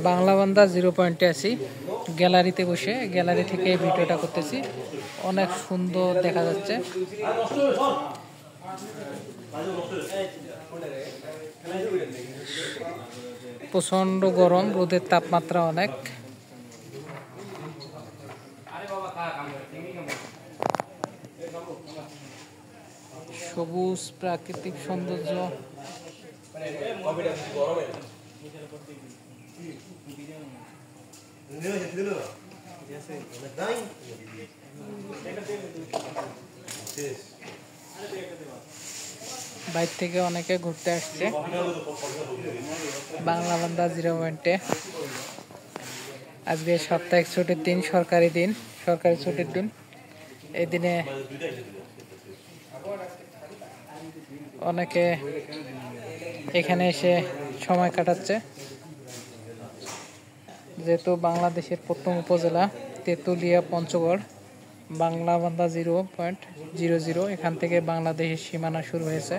বাংলাবান্ধা 0 পয়েন্টে আছি, গ্যালারিতে বসে গ্যালারি থেকে ভিডিওটা করতেছি। অনেক সুন্দর দেখা যাচ্ছে। প্রচন্ড গরম, রোদের তাপমাত্রা অনেক। সবুজ প্রাকৃতিক সৌন্দর্য। বাইরে থেকে অনেকে ঘুরতে আসছে বাংলাবান্ধা 0 পয়েন্টে। আজকে সাপ্তাহিক ছুটির দিন, সরকারি ছুটির দিন। এই দিনে অনেকে এখানে এসে সময় কাটাচ্ছে। যেহেতু বাংলাদেশের প্রথম উপজেলা তেঁতুলিয়া পঞ্চগড়, বাংলাবান্ধা 0.00, এখান থেকে বাংলাদেশের সীমানা শুরু হয়েছে।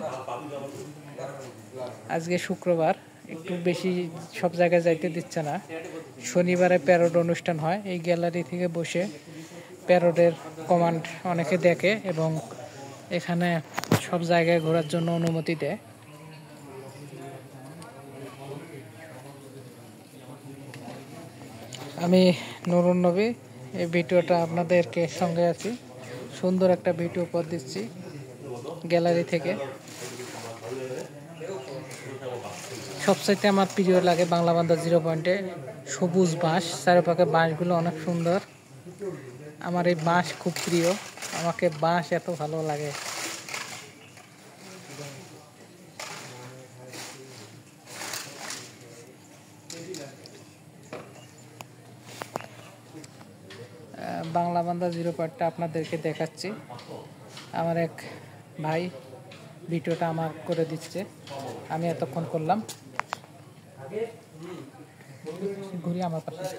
আজকে শুক্রবার, একটু বেশি সব জায়গায় যাইতে দিচ্ছে না। শনিবারে প্যারোড অনুষ্ঠান হয়। এই গ্যালারি থেকে বসে প্যারোডের কমান্ড অনেকে দেখে এবং এখানে সব জায়গায় ঘোরার জন্য অনুমতি দেয়। আমি নুরুন নবী, এই ভিডিওটা আপনাদেরকে সঙ্গে আছি। সুন্দর একটা ভিডিও উপহার দিচ্ছি গ্যালারি থেকে। সবচাইতে আমার প্রিয় লাগে বাংলাবান্ধা 0 পয়েন্টে সবুজ বাঁশ, চারপাশে বাঁশগুলো অনেক সুন্দর। আমার এই বাঁশ খুব প্রিয়, আমাকে বাঁশ এত ভালো লাগে। বাংলাবান্ধা 0 পয়েন্টটা আপনাদেরকে দেখাচ্ছি। আমার এক ভাই ভিডিওটা আমার করে দিচ্ছে, আমি এতক্ষণ করলাম। ঘুরি আমার পাশে।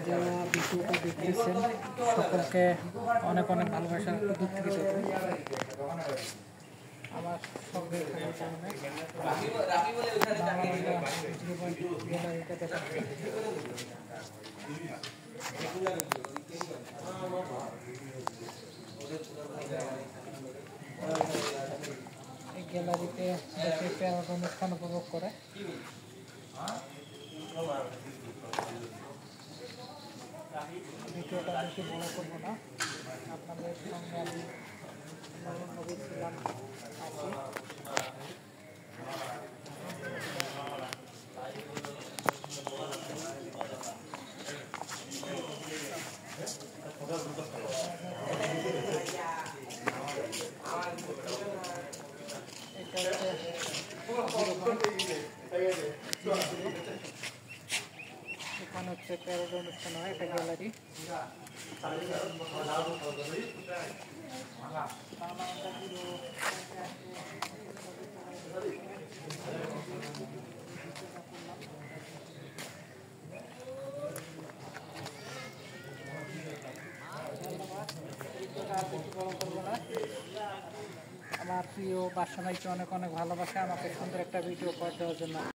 যারা ভিডিওটা দেখতেছেন সকলকে অনেক অনেক ভালোবাসা, দুঃখিত আমার সঙ্গে এই গ্যালারিতে দেখে প্যারোড অনুষ্ঠান উপভোগ করে। ভিডিওটা বেশি বড় করবো না, আপনাদের সঙ্গে আমি ছিলাম আছি। এখানে হচ্ছে প্যারোড অনুষ্ঠান হয়, এটা গ্যালারি। আমার প্রিয় বাসা ভাইকে অনেক অনেক ভালোবাসা, আমাকে সুন্দর একটা ভিডিও করে দেওয়ার জন্য।